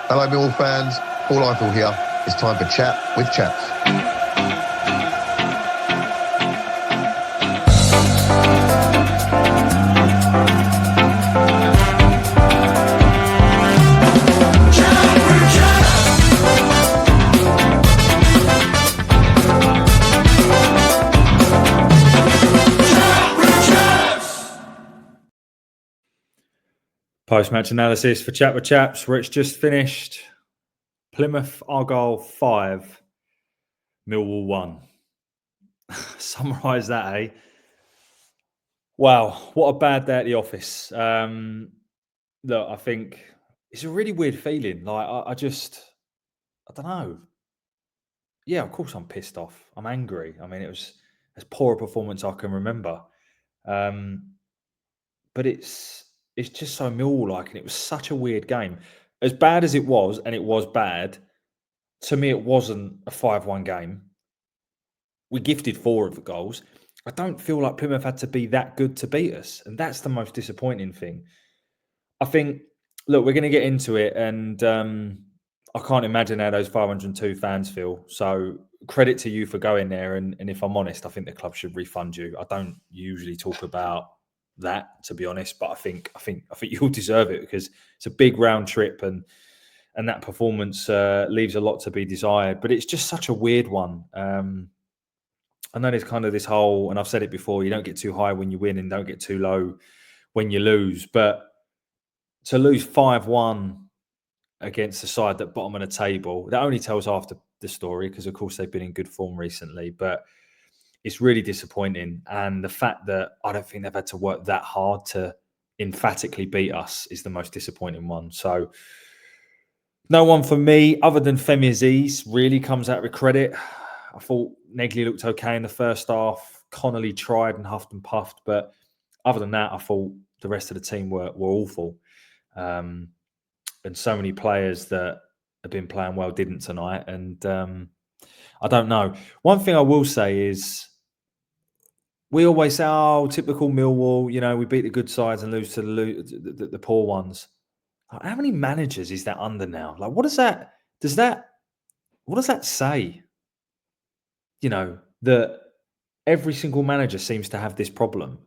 Hello, Millwall fans. Paul Eiffel here. It's time for Chat with Chaps. Post-match analysis for Chat with Chaps, where it's just finished. Plymouth Argyle 5, Millwall 1. Summarise that, eh? Wow, what a bad day at the office. Look, I think it's a really weird feeling. Like, I don't know. Yeah, of course I'm pissed off. I'm angry. I mean, it was as poor a performance I can remember. But it's just so Millwall-like, and it was such a weird game. As bad as it was, and it was bad, to me it wasn't a 5-1 game. We gifted 4 of the goals. I don't feel like Plymouth had to be that good to beat us, and that's the most disappointing thing. I think, look, we're going to get into it, and I can't imagine how those 502 fans feel. So credit to you for going there, and if I'm honest, I think the club should refund you. I don't usually talk about that, to be honest, but I think you'll deserve it, because it's a big round trip, and that performance leaves a lot to be desired. But it's just such a weird one. I know there's kind of this whole, and I've said it before, you don't get too high when you win and don't get too low when you lose. But to lose 5-1 against the side that bottom of the table, that only tells half the story, because of course they've been in good form recently, but it's really disappointing. And the fact that I don't think they've had to work that hard to emphatically beat us is the most disappointing one. So no one for me, other than Femi Aziz, really comes out with credit. I thought Negley looked okay in the first half. Connolly tried and huffed and puffed, but other than that, I thought the rest of the team were awful. And so many players that have been playing well didn't tonight. And I don't know. One thing I will say is, we always say, oh, typical Millwall, you know, we beat the good sides and lose to the poor ones. How many managers is that under now? Like, what does that say? You know, that every single manager seems to have this problem.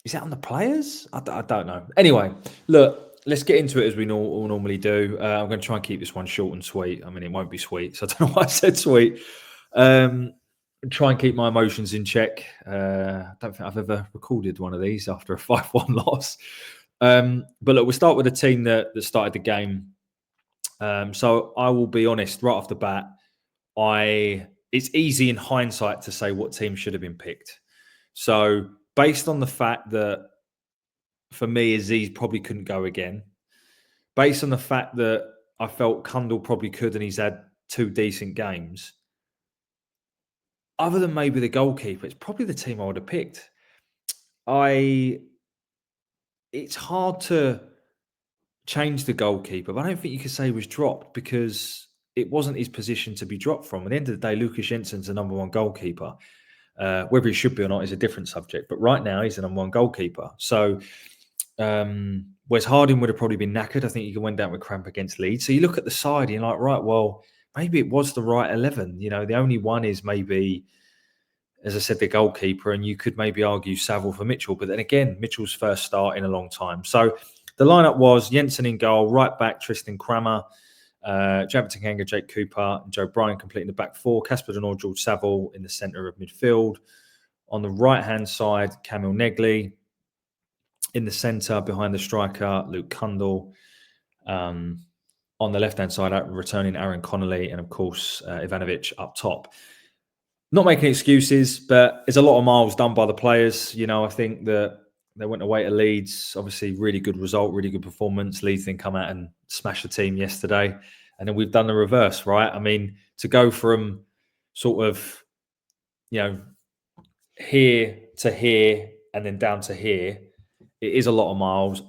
Is that on the players? I don't know. Anyway, look, let's get into it as we normally do. I'm going to try and keep this one short and sweet. I mean, it won't be sweet, so I don't know why I said sweet. Try and keep my emotions in check. I don't think I've ever recorded one of these after a 5-1 loss. But look, we'll start with the team that started the game. So I will be honest, right off the bat, it's easy in hindsight to say what team should have been picked. So based on the fact that, for me, Aziz probably couldn't go again, based on the fact that I felt Kundal probably could, and he's had 2 decent games, other than maybe the goalkeeper, it's probably the team I would have picked. It's hard to change the goalkeeper, but I don't think you could say he was dropped, because it wasn't his position to be dropped from. At the end of the day, Lucas Jensen's the number 1 goalkeeper. Whether he should be or not is a different subject. But right now, he's the number 1 goalkeeper. So Wes Harding would have probably been knackered. I think he went down with cramp against Leeds. So you look at the side and you're like, right, well, maybe it was the right 11. You know, the only one is maybe, as I said, the goalkeeper, and you could maybe argue Saville for Mitchell. But then again, Mitchell's first start in a long time. So the lineup was Jensen in goal, right back Tristan Kramer, Javid Tanganga, Jake Cooper, and Joe Bryan completing the back 4. Casper Denor, George Saville in the centre of midfield. On the right-hand side, Kamil Negley. In the centre, behind the striker, Luke Kundal. On the left-hand side, returning Aaron Connolly, and of course, Ivanovic up top. Not making excuses, but there's a lot of miles done by the players. You know, I think that they went away to Leeds. Obviously, really good result, really good performance. Leeds then come out and smash the team yesterday. And then we've done the reverse, right? I mean, to go from sort of, you know, here to here and then down to here, it is a lot of miles.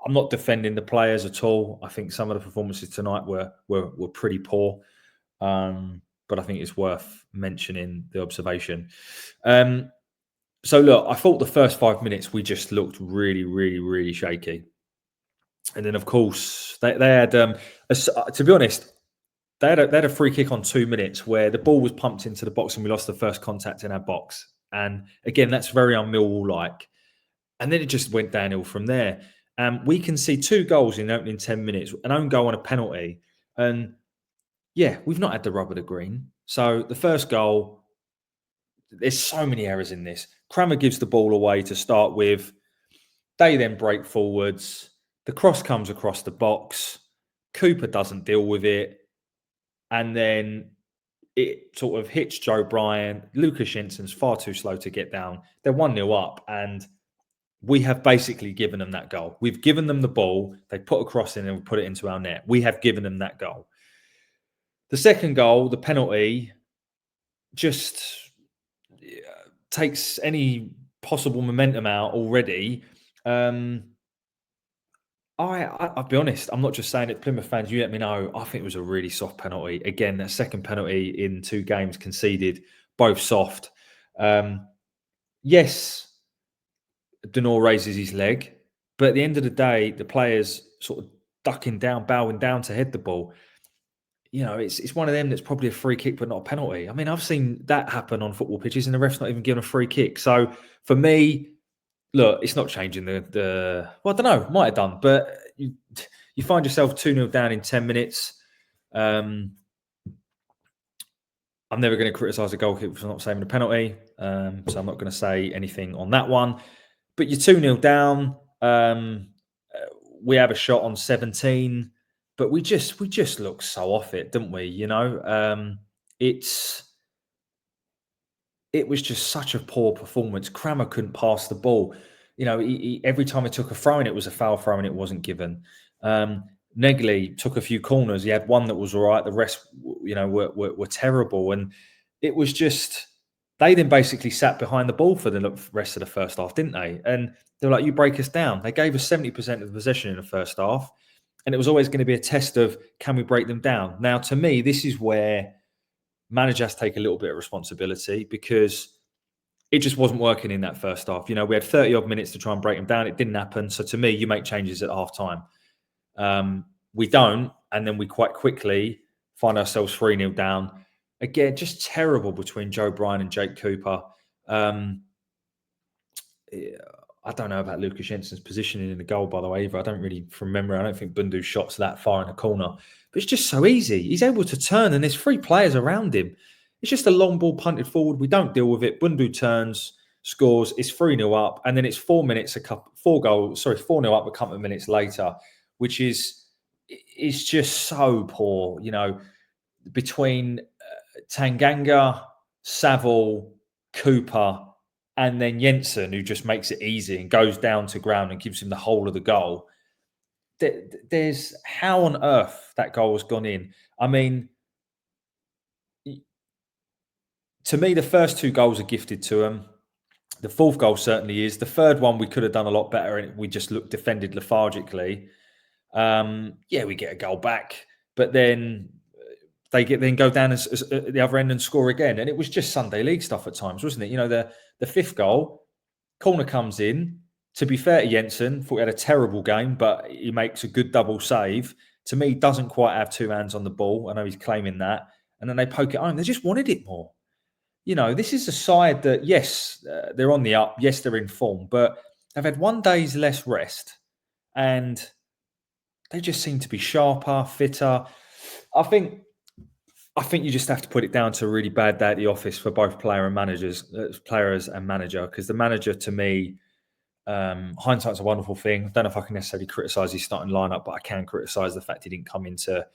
I'm not defending the players at all. I think some of the performances tonight were pretty poor. But I think it's worth mentioning the observation. So look, I thought the first 5 minutes we just looked really, really, really shaky. And then, of course, they had, to be honest, they had a free kick on 2 minutes where the ball was pumped into the box and we lost the first contact in our box. And again, that's very un-Millwall-like. And then it just went downhill from there. We can see 2 goals in the opening 10 minutes, an own goal and a penalty. And yeah, we've not had the rub of the green. So the first goal, there's so many errors in this. Crammer gives the ball away to start with. They then break forwards. The cross comes across the box. Cooper doesn't deal with it. And then it sort of hits Joe Bryan. Lucas Jensen's far too slow to get down. They're 1-0 up. And we have basically given them that goal. We've given them the ball. They put a cross in and we put it into our net. We have given them that goal. The second goal, the penalty, just takes any possible momentum out already. I'll be honest, I'm not just saying it. Plymouth fans, you let me know. I think it was a really soft penalty. Again, that second penalty in 2 games conceded, both soft. Yes, Denor raises his leg, but at the end of the day, the player's sort of ducking down, bowing down to head the ball. You know, it's one of them that's probably a free kick, but not a penalty. I mean, I've seen that happen on football pitches and the ref's not even given a free kick. So for me, look, it's not changing the well, I don't know, might have done, but you find yourself 2-0 down in 10 minutes. I'm never going to criticise a goalkeeper for not saving a penalty. So I'm not going to say anything on that one. But you're 2-0 down. We have a shot on 17. But we just look so off it, didn't we? You know, it was just such a poor performance. Crammer couldn't pass the ball. You know, every time he took a throw in, it was a foul throw and it wasn't given. Negley took a few corners. He had one that was all right. The rest, you know, were terrible. And it was just, they then basically sat behind the ball for the rest of the first half, didn't they? And they were like, you break us down. They gave us 70% of the possession in the first half. And it was always going to be a test of, can we break them down? Now, to me, this is where manager has to take a little bit of responsibility because it just wasn't working in that first half. You know, we had 30 odd minutes to try and break them down. It didn't happen. So to me, you make changes at half time. We don't. And then we quite quickly find ourselves 3-0 down. Again, just terrible between Joe Bryan and Jake Cooper. I don't know about Lucas Jensen's positioning in the goal, by the way, either. I don't really remember. I don't think Bundu's shot's that far in the corner. But it's just so easy. He's able to turn and there's 3 players around him. It's just a long ball punted forward. We don't deal with it. Bundu turns, scores. It's 3-0 up. And then it's 4 minutes, 4-0 up a couple of minutes later, which is just so poor. You know, between Tanganga, Saville, Cooper, and then Jensen, who just makes it easy and goes down to ground and gives him the whole of the goal. There's how on earth that goal has gone in. I mean, to me, the first 2 goals are gifted to him. The 4th goal certainly is. The 3rd one, we could have done a lot better and we just looked defended lethargically. Yeah, we get a goal back, but then they go down at the other end and score again. And it was just Sunday League stuff at times, wasn't it? You know, the 5th goal, corner comes in. To be fair to Jensen, thought he had a terrible game, but he makes a good double save. To me, doesn't quite have 2 hands on the ball. I know he's claiming that. And then they poke it home. They just wanted it more. You know, this is a side that, yes, they're on the up. Yes, they're in form, but they've had 1 day's less rest. And they just seem to be sharper, fitter. I think you just have to put it down to a really bad day at the office for both players and manager, because the manager, to me, hindsight's a wonderful thing. I don't know if I can necessarily criticise his starting lineup, but I can criticise the fact he didn't come into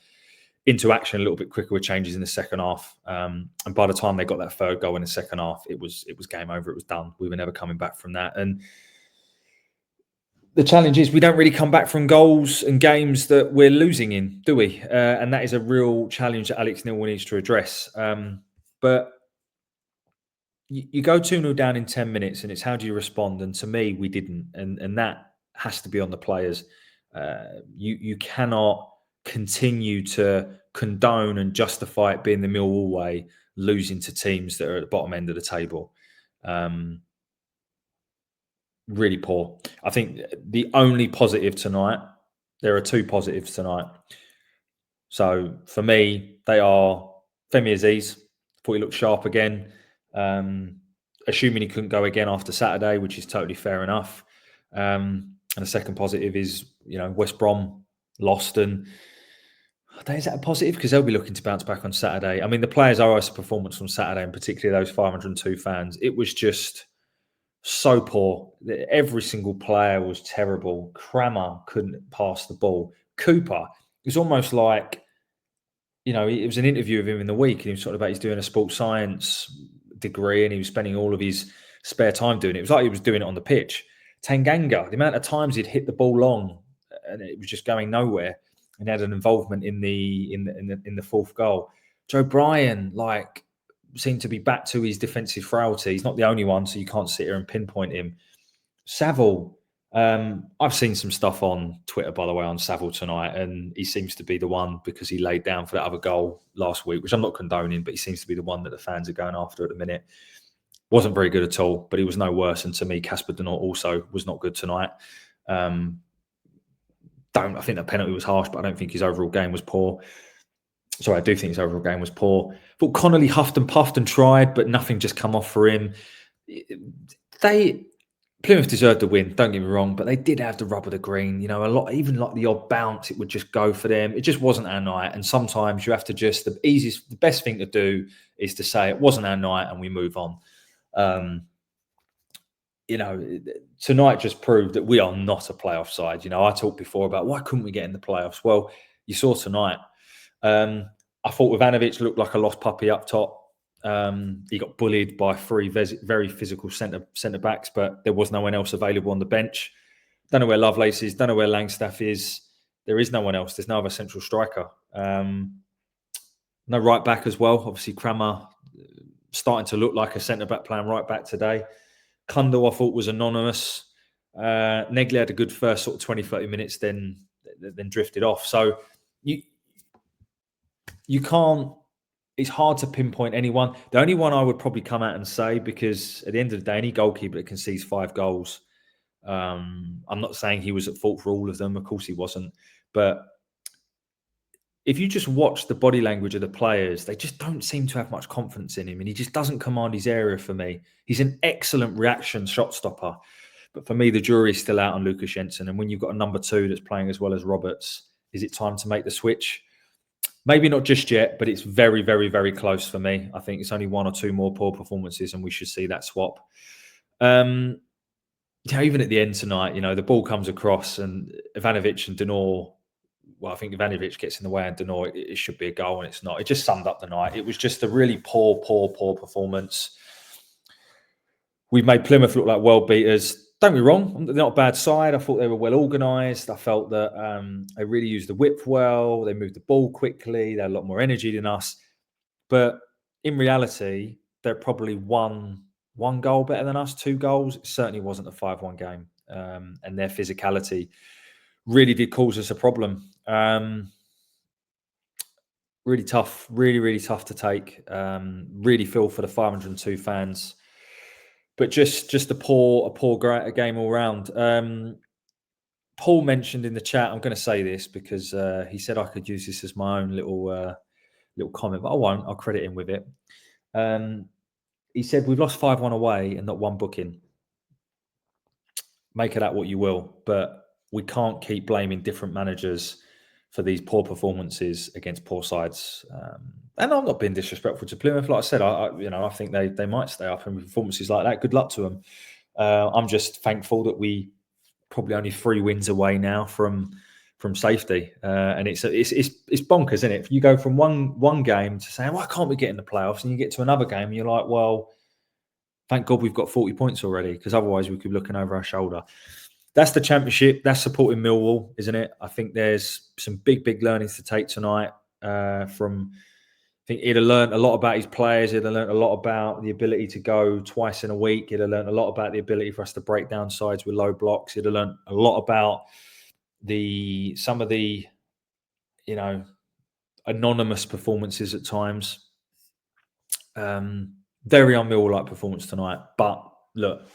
action a little bit quicker with changes in the second half. And by the time they got that 3rd goal in the second half, it was game over. It was done. We were never coming back from that. And the challenge is we don't really come back from goals and games that we're losing in, do we? And that is a real challenge that Alex Neil needs to address. But you go 2-0 down in 10 minutes and it's how do you respond? And to me, we didn't. And that has to be on the players. You cannot continue to condone and justify it being the Millwall way, losing to teams that are at the bottom end of the table. Really poor. I think the only positive tonight there are 2 positives tonight. So for me, they are Femi Aziz. Thought he looked sharp again. Assuming he couldn't go again after Saturday, which is totally fair enough. And the second positive is, West Brom lost, and is that a positive? Because they'll be looking to bounce back on Saturday. I mean, the players' RS performance on Saturday, and particularly those 502 fans, it was just so poor. Every single player was terrible. Crammer couldn't pass the ball. Cooper, it was almost like, it was an interview of him in the week, and he was talking about he's doing a sports science degree, and he was spending all of his spare time doing it. It was like he was doing it on the pitch. Tanganga, the amount of times he'd hit the ball long, and it was just going nowhere, and had an involvement in the fourth goal. Joe Bryan, seemed to be back to his defensive frailty. He's not the only one, so you can't sit here and pinpoint him. Saville, I've seen some stuff on Twitter, by the way, on Saville tonight, and he seems to be the one because he laid down for that other goal last week, which I'm not condoning, but he seems to be the one that the fans are going after at the minute. Wasn't very good at all, but he was no worse. And to me, Casper Denort also was not good tonight. I think that penalty was harsh, but I don't think his overall game was poor. Sorry, I do think his overall game was poor. But Connolly huffed and puffed and tried, but nothing just come off for him. Plymouth deserved the win, don't get me wrong, but they did have the rub of the green. A lot, even like the odd bounce, it would just go for them. It just wasn't our night. And sometimes you have to the best thing to do is to say it wasn't our night and we move on. Tonight just proved that we are not a playoff side. I talked before about why couldn't we get in the playoffs? Well, you saw tonight. I thought Ivanovic looked like a lost puppy up top. He got bullied by 3 very physical centre backs, but there was no one else available on the bench. Don't know where Lovelace is. Don't know where Langstaff is. There is no one else. There's no other central striker. No right back as well. Obviously, Crammer starting to look like a centre back playing right back today. Kundal, I thought, was anonymous. Negley had a good first sort of 20, 30 minutes, then drifted off. So you can't. It's hard to pinpoint anyone. The only one I would probably come out and say, because at the end of the day, any goalkeeper that concedes 5 goals, I'm not saying he was at fault for all of them. Of course he wasn't. But if you just watch the body language of the players, they just don't seem to have much confidence in him. And he just doesn't command his area for me. He's an excellent reaction shot stopper. But for me, the jury's still out on Lucas Jensen. And when you've got a number 2 that's playing as well as Roberts, is it time to make the switch? Maybe not just yet, but it's very, very, very close for me. I think it's only 1 or 2 more poor performances and we should see that swap. Even at the end tonight, the ball comes across and Ivanovic and Denor, I think Ivanovic gets in the way and Denor, it should be a goal and it's not. It just summed up the night. It was just a really poor performance. We've made Plymouth look like world beaters. Don't get me wrong, they're not a bad side. I thought they were well organised. I felt that they really used the width well. They moved the ball quickly. They had a lot more energy than us. But in reality, they're probably one goal better than us, 2 goals. It certainly wasn't a 5-1 game. And their physicality really did cause us a problem. Really tough, really, really tough to take. Really feel for the 502 fans. But just a poor game all round. Paul mentioned in the chat, I'm going to say this because he said I could use this as my own little comment, but I won't. I'll credit him with it. He said, we've lost 5-1 away and not 1 booking. Make of that what you will, but we can't keep blaming different managers for these poor performances against poor sides. And I'm not being disrespectful to Plymouth. Like I said, I think they might stay up, and performances like that, good luck to them. I'm just thankful that we probably only 3 wins away now from safety, and it's bonkers, isn't it? If you go from one game to saying, why can't we get in the playoffs, and you get to another game, and you're like, well, thank God we've got 40 points already, because otherwise we could be looking over our shoulder. That's the Championship. That's supporting Millwall, isn't it? I think there's some big learnings to take tonight from. I think he'd have learned a lot about his players. He'd have learned a lot about the ability to go twice in a week. He'd have learned a lot about the ability for us to break down sides with low blocks. He'd have learned a lot about some of the, anonymous performances at times. Very un-Millwall-like performance tonight. But look,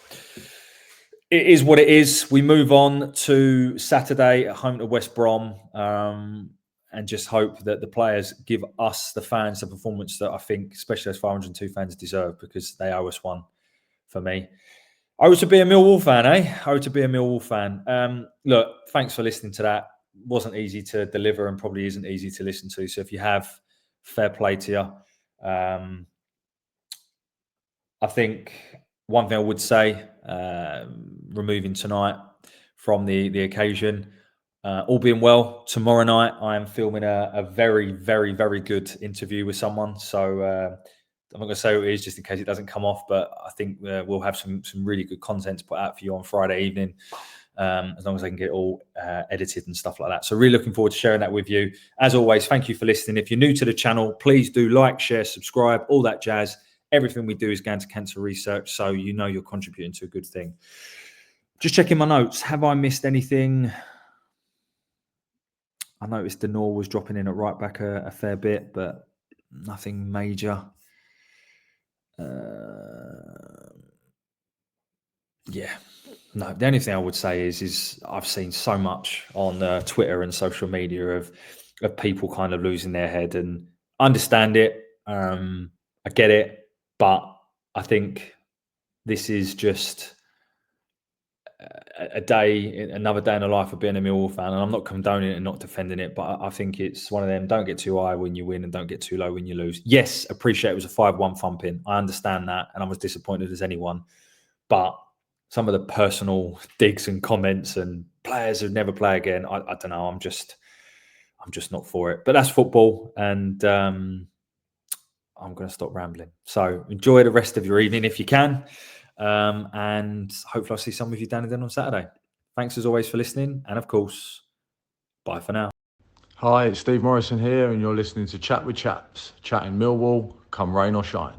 it is what it is. We move on to Saturday at home to West Brom, and just hope that the players give us, the fans, the performance that I think, especially those 502 fans, deserve, because they owe us one. For me, I was to be a Millwall fan, I was to be a Millwall fan. Look, thanks for listening to that. Wasn't easy to deliver, and probably isn't easy to listen to. So if you have, fair play to you. I think one thing I would say, removing tonight from the occasion, all being well, tomorrow night I am filming a very, very, very good interview with someone. So I'm not going to say who it is, just in case it doesn't come off, but I think we'll have some really good content to put out for you on Friday evening, as long as I can get it all edited and stuff like that. So really looking forward to sharing that with you. As always, thank you for listening. If you're new to the channel, please do like, share, subscribe, all that jazz. Everything we do is going to cancer research, so you know you're contributing to a good thing. Just checking my notes. Have I missed anything? I noticed Denor was dropping in at right back a fair bit, but nothing major. Yeah. No, the only thing I would say is I've seen so much on Twitter and social media of people kind of losing their head, and I understand it. I get it. But I think this is just another day in the life of being a Millwall fan. And I'm not condoning it and not defending it, but I think it's one of them. Don't get too high when you win and don't get too low when you lose. Yes, appreciate it was a 5-1 thumping. I understand that. And I'm as disappointed as anyone. But some of the personal digs and comments and players who never play again, I don't know. I'm just not for it. But that's football. And I'm going to stop rambling. So enjoy the rest of your evening if you can. And hopefully I'll see some of you down again on Saturday. Thanks as always for listening. And of course, bye for now. Hi, it's Steve Morrison here, and you're listening to Chat with Chaps, chatting Millwall, come rain or shine.